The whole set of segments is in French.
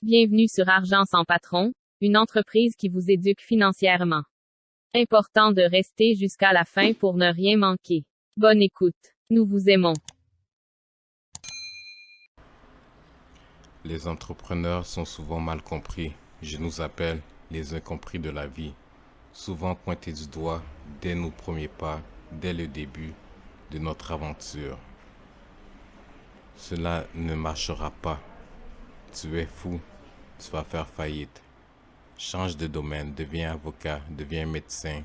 Bienvenue sur Argent sans patron, une entreprise qui vous éduque financièrement. Important de rester jusqu'à la fin pour ne rien manquer. Bonne écoute. Nous vous aimons. Les entrepreneurs sont souvent mal compris. Je nous appelle les incompris de la vie. Souvent pointés du doigt dès nos premiers pas, dès le début de notre aventure. Cela ne marchera pas. Tu es fou, tu vas faire faillite. Change de domaine, deviens avocat, deviens médecin.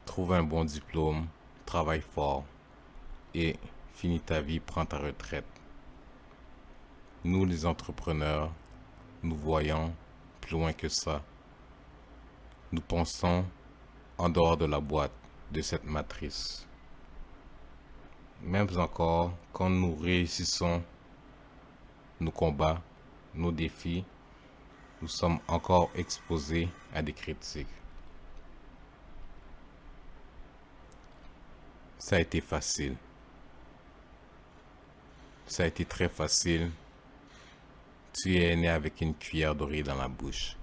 Trouve un bon diplôme, travaille fort et finis ta vie, prends ta retraite. Nous les entrepreneurs, nous voyons plus loin que ça. Nous pensons en dehors de la boîte, de cette matrice. Même encore, quand nous réussissons nos combats, nos défis, nous sommes encore exposés à des critiques. Ça a été facile. Ça a été très facile. Tu es né avec une cuillère dorée dans la bouche.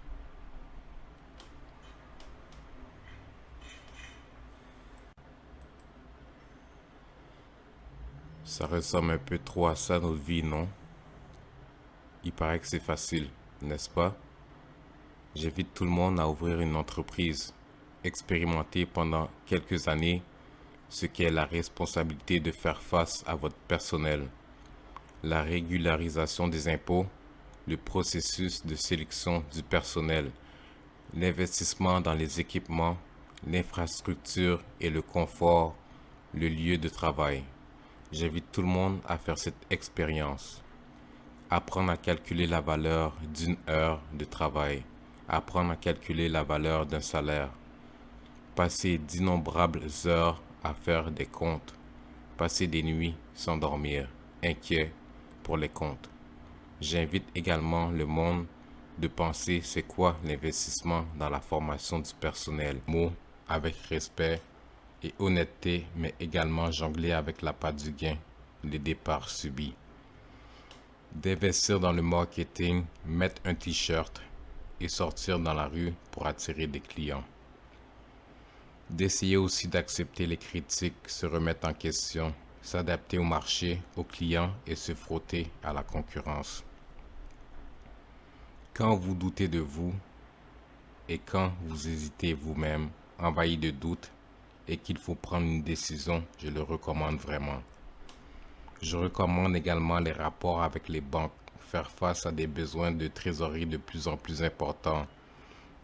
Ça ressemble un peu trop à ça, notre vie, non? Il paraît que c'est facile, n'est-ce pas? J'invite tout le monde à ouvrir une entreprise, expérimenter pendant quelques années ce qu'est la responsabilité de faire face à votre personnel, la régularisation des impôts, le processus de sélection du personnel, l'investissement dans les équipements, l'infrastructure et le confort, le lieu de travail. J'invite tout le monde à faire cette expérience. Apprendre à calculer la valeur d'une heure de travail. Apprendre à calculer la valeur d'un salaire. Passer d'innombrables heures à faire des comptes. Passer des nuits sans dormir, inquiet pour les comptes. J'invite également le monde de penser c'est quoi l'investissement dans la formation du personnel. Mots avec respect et honnêteté, mais également jongler avec la part du gain, les départs subis. D'investir dans le marketing, mettre un t-shirt et sortir dans la rue pour attirer des clients. D'essayer aussi d'accepter les critiques, se remettre en question, s'adapter au marché, aux clients et se frotter à la concurrence. Quand vous doutez de vous et quand vous hésitez vous-même, envahi de doutes, et qu'il faut prendre une décision, je le recommande vraiment. Je recommande également les rapports avec les banques, faire face à des besoins de trésorerie de plus en plus importants,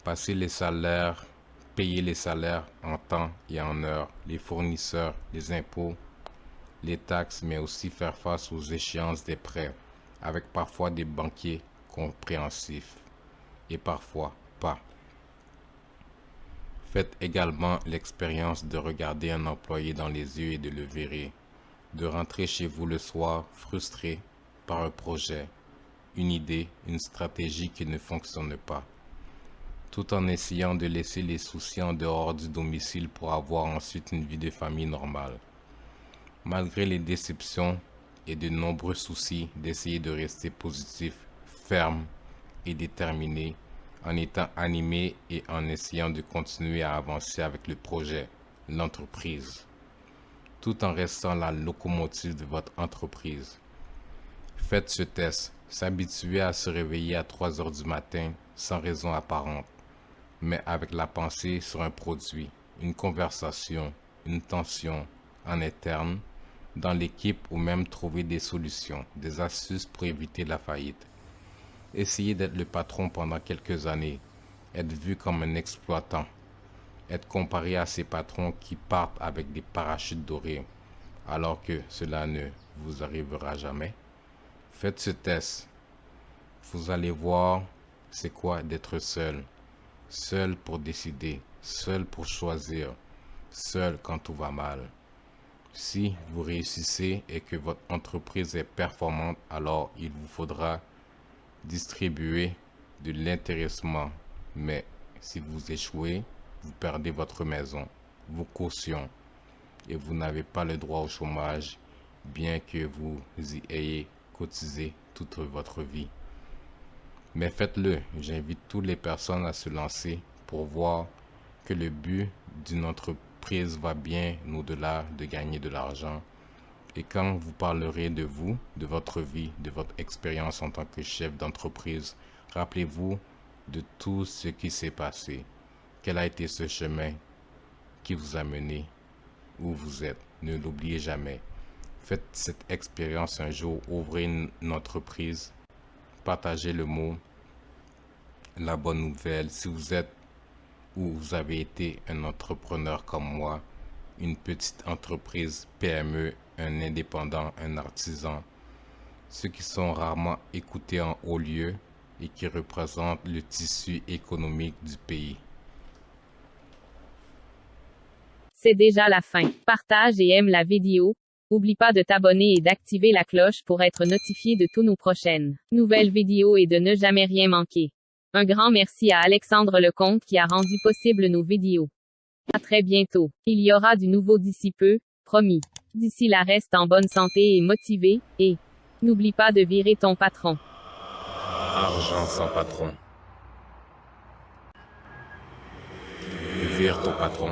passer les salaires, payer les salaires en temps et en heure, les fournisseurs, les impôts, les taxes, mais aussi faire face aux échéances des prêts, avec parfois des banquiers compréhensifs et parfois pas. Faites également l'expérience de regarder un employé dans les yeux et de le virer, de rentrer chez vous le soir frustré par un projet, une idée, une stratégie qui ne fonctionne pas, tout en essayant de laisser les soucis en dehors du domicile pour avoir ensuite une vie de famille normale. Malgré les déceptions et de nombreux soucis, d'essayer de rester positif, ferme et déterminé, en étant animé et en essayant de continuer à avancer avec le projet, l'entreprise, tout en restant la locomotive de votre entreprise. Faites ce test, s'habituer à se réveiller à 3 heures du matin sans raison apparente, mais avec la pensée sur un produit, une conversation, une tension en interne, dans l'équipe ou même trouver des solutions, des astuces pour éviter la faillite. Essayez d'être le patron pendant quelques années, être vu comme un exploitant, être comparé à ces patrons qui partent avec des parachutes dorés, alors que cela ne vous arrivera jamais. Faites ce test. Vous allez voir c'est quoi d'être seul. Seul pour décider, seul pour choisir, seul quand tout va mal. Si vous réussissez et que votre entreprise est performante, alors il vous faudra distribuer de l'intéressement. Mais si vous échouez, vous perdez votre maison, vos cautions et vous n'avez pas le droit au chômage, bien que vous y ayez cotisé toute votre vie. Mais faites-le. J'invite toutes les personnes à se lancer pour voir que le but d'une entreprise va bien au-delà de gagner de l'argent. Et quand vous parlerez de vous, de votre vie, de votre expérience en tant que chef d'entreprise, rappelez-vous de tout ce qui s'est passé. Quel a été ce chemin qui vous a mené où vous êtes? Ne l'oubliez jamais. Faites cette expérience un jour, ouvrez une entreprise, partagez le mot, la bonne nouvelle. Si vous êtes ou vous avez été un entrepreneur comme moi, une petite entreprise, PME, un indépendant, un artisan, ceux qui sont rarement écoutés en haut lieu et qui représentent le tissu économique du pays. C'est déjà la fin. Partage et aime la vidéo. Oublie pas de t'abonner et d'activer la cloche pour être notifié de tous nos prochaines nouvelles vidéos et de ne jamais rien manquer. Un grand merci à Alexandre Lecomte qui a rendu possible nos vidéos. À très bientôt. Il y aura du nouveau d'ici peu, promis. D'ici là, reste en bonne santé et motivé, et n'oublie pas de virer ton patron. Argent sans patron. Vire ton patron.